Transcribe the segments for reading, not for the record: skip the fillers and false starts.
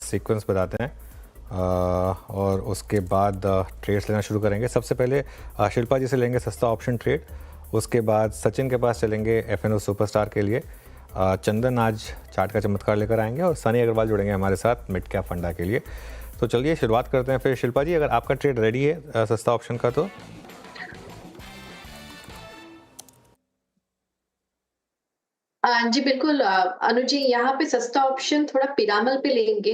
Sequence बताते हैं और उसके बाद ट्रेड्स लेना शुरू करेंगे। सबसे पहले शिल्पा जी से लेंगे सस्ता ऑप्शन ट्रेड, उसके बाद सचिन के पास चलेंगे एफएनओ सुपरस्टार के लिए, चंदन आज चार्ट का चमत्कार लेकर आएंगे और सनी अग्रवाल जुड़ेंगे हमारे साथ मिड कैप फंडा के लिए। तो चलिए शुरुआत करते हैं। फिर शिल्पा जी, अगर आपका ट्रेड रेडी है सस्ता ऑप्शन का तो जी बिल्कुल अनुज जी, यहाँ पे सस्ता ऑप्शन थोड़ा पिरामल पे लेंगे,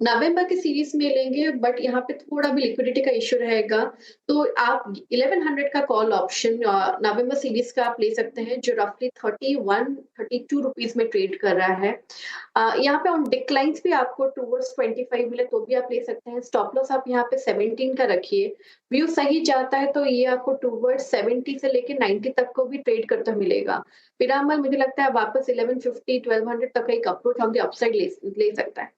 नवंबर की सीरीज में लेंगे, बट यहाँ पे थोड़ा भी लिक्विडिटी का इश्यू रहेगा। तो आप 1100 का कॉल ऑप्शन नवंबर सीरीज का आप ले सकते हैं, जो रफली 31-32 रुपीज में ट्रेड कर रहा है। यहाँ पे ऑन डिक्लाइंस भी आपको टूवर्ड्स 25 मिले तो भी आप ले सकते हैं। स्टॉप लॉस आप यहाँ पे 17 का रखिए। व्यू सही जाता है तो ये आपको टूवर्ड्स 70 से लेके 90 तक को भी ट्रेड करता मिलेगा। पिरामल मुझे लगता है वापस 1150 1200 तक का एक अप्रोच ऑन द अपसाइड ले सकता है।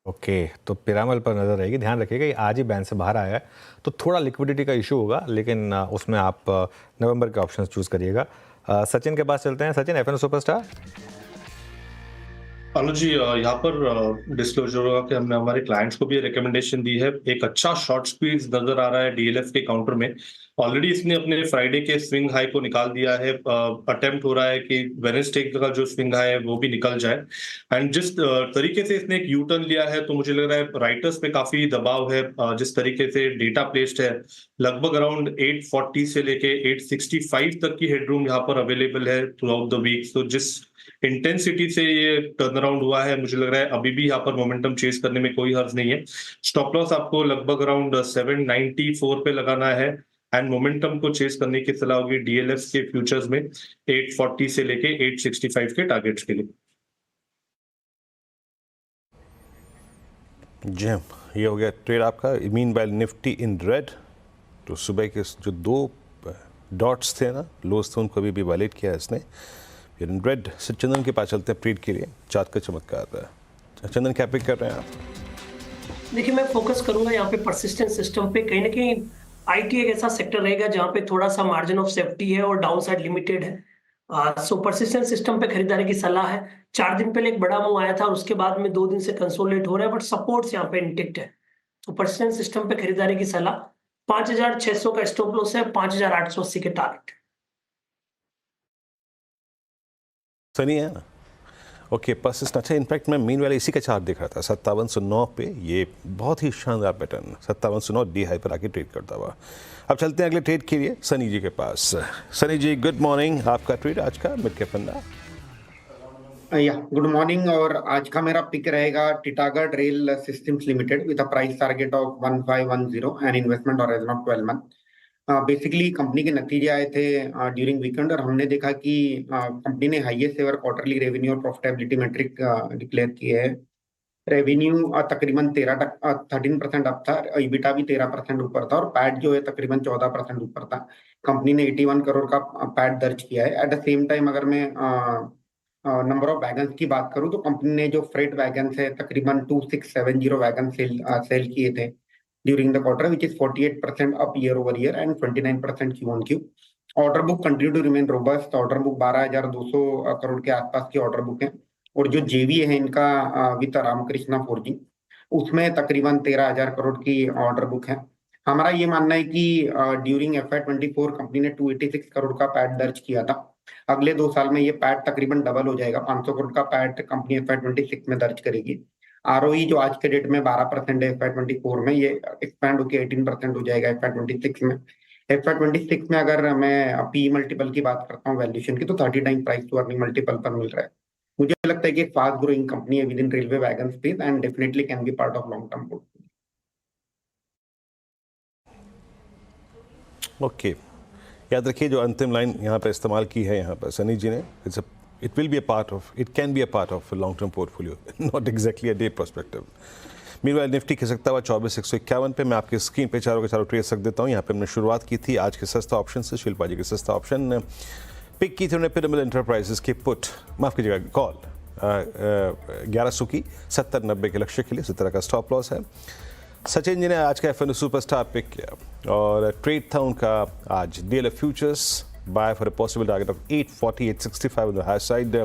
ओके, तो पिरामल पर नज़र रहेगी। ध्यान रखिएगा ये आज ही बैंड से बाहर आया है तो थोड़ा लिक्विडिटी का इशू होगा, लेकिन उसमें आप नवंबर के ऑप्शंस चूज करिएगा। सचिन के पास चलते हैं। Sachin, FNO superstar. अनुज जी, यहाँ पर डिस्क्लोजर होगा कि हमने हमारे क्लाइंट्स को भी रिकमेंडेशन दी है। एक अच्छा शॉर्ट स्क्वीज नजर आ रहा है डीएलएफ के काउंटर में। ऑलरेडी इसने अपने फ्राइडे के स्विंग हाई को निकाल दिया है। अटेम्प्ट हो रहा है कि वेडनेसडे का जो स्विंग हाई है वो भी निकल जाए। एंड जिस तरीके से इसने एक यू टर्न लिया है तो मुझे लग रहा है राइटर्स पे काफी दबाव है। जिस तरीके से डेटा प्लेस्ड है, लगभग अराउंड 840 से लेके 865 तक की हेडरूम यहाँ पर अवेलेबल है थ्रू आउट द वीक। तो जिस इंटेंसिटी से ये टर्न अराउंड हुआ है, मुझे लग रहा है अभी भी यहाँ पर मोमेंटम चेस करने में कोई हर्ज नहीं है। स्टॉप लॉस आपको लगभग अराउंड 794 पे लगाना है एंड मोमेंटम को चेस करने की सलाह होगी डीएलएफ के फ्यूचर्स में 840 से लेके 865 के टारगेट्स के लिए। जी, ये हो गया ट्रेड आपका। Mean by Nifty in red, तो सुबह के जो दो डॉट्स थे ना, लोस थे, उनको अभी भी वायलेट किया है इसने। फिर इन रेड से चंदन के पास चलते हैं ट्रेड के लिए, चार्ट का चमत्कार है। चंदन, क्या पिक कर रहे हैं आप? देखिए, मैं फोकस करूंगा यहाँ पे परसिस्टेंट सिस्टम पे। कहीं ना कहीं आईटी एक ऐसा सेक्टर रहेगा जहाँ पे थोड़ा सा मार्जिन ऑफ सेफ्टी है और डाउन साइड लिमिटेड है। सो परसिस्टेंट सिस्टम पे खरीदारी की सलाह है। 4 दिन पहले एक बड़ा मूव आया था और उसके बाद में 2 दिन से कंसोलिडेट हो रहा है, बट सपोर्ट्स यहाँ पे इंटेक्ट है। तो परसिस्टेंट सिस्टम पे खरीदारी की सलाह। 5600 का स्टॉप लॉस है, 5880 के टारगेट। सनी है ना? ओके, परसिस्टेंट अच्छा। इनफैक्ट मैं मीन वाले इसी का चार्ट देख रहा था 5709 पे। ये बहुत ही शानदार पैटर्न 5709 डी हाई पर आके ट्रेड करता हुआ। अब चलते हैं अगले ट्रेड के लिए सनी जी के पास। सनी जी, गुड मॉर्निंग। आपका ट्रेड आज का मिड कैप फंडा? या गुड मॉर्निंग। और आज का मेरा पिक रहेगा Titagarh rail systems limited with a price target of 1510 and investment horizon of 12 month. Basically company के नतीजे आए थे ड्यूरिंग वीकेंड और हमने देखा कि कंपनी ने हाईएस्ट एवर क्वार्टरली रेवेन्यू और प्रॉफिटेबिलिटी मैट्रिक डिक्लेयर किए हैं। रेवेन्यू तकरीबन 13% अप था, ईबिटा भी 13% ऊपर था और पैट जो है तकरीबन 14% ऊपर था। कंपनी ने 81 करोड़ का पैट दर्ज किया है। एट द सेम टाइम अगर मैं नंबर ऑफ वैगन्स की बात करूं तो कंपनी ने जो फ्रेट वैगन्स है तकरीबन 2670 वैगन सेल किए थे during the quarter, which is 48% up year over year and 29% Q on Q. Order book continue to remain robust. Order book 12,200 crore के आसपास की ऑर्डर बुक है और जो जेवी है इनका विद रामकृष्णा फोर्जिंग, उसमें तकरीबन 13,000 करोड़ की ऑर्डर बुक है। हमारा ये मानना है कि ड्यूरिंग FY24 कंपनी ने 286 करोड़ का पैट दर्ज किया था। अगले 2 साल में ये पैट तकरीबन डबल हो जाएगा, 500 करोड़ का पैट कंपनी FY26 में दर्ज करेगी। आरओई जो आज के डेट में 12% है FY24 में, ये एक्सपैंड होकर 18% हो जाएगा FY26 में। FY26 में अगर मैं पी मल्टीपल की बात करता हूँ वैल्यूएशन की, तो 30 time price to earning multiple पर मिल रहा है। मुझे लगता है कि एक फास्ट ग्रोइंग कंपनी है within railway wagon space and definitely can be part of long term portfolio. Okay, याद रखिए जो अंतिम लाइन यहाँ पर इस्तेमाल की है यहाँ पर सनी जी ने, it will be a part of, it can be a part of a long-term portfolio, not exactly a day perspective. Meanwhile, Nifty खिसकता हुआ 24,151 पे। मैं आपकी स्क्रीन पे चारों के चारों ट्रेड रख देता हूँ। यहाँ पे हमने शुरुआत की थी आज के सस्ता ऑप्शन से। शिल्पा जी के सस्ता ऑप्शन पिक की थी उन्होंने पिरामिड एंटरप्राइजेस की पुट, माफ़ कीजिएगा कॉल, 1100 की 70-90 के लक्ष्य के लिए। 17 का स्टॉप लॉस है। सचिन जी ने आज का एफएनओ सुपरस्टार पिक किया और ट्रेड था उनका आज DLF futures, buy for a possible target of 840, 865 on the high side.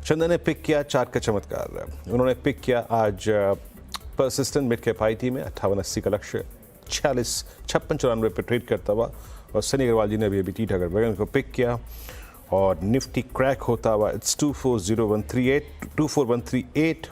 चंदन ने पिक किया चार्ट का चमत्कार। उन्होंने पिक किया आज परसिस्टेंट मिड कैप आईटी में 5880 का लक्ष्य 5694 पे ट्रेड करता हुआ, और सनी अग्रवाल जी ने अभी टीटागढ़ वैगन को पिक किया और निफ्टी क्रैक होता हुआ इट्स 240138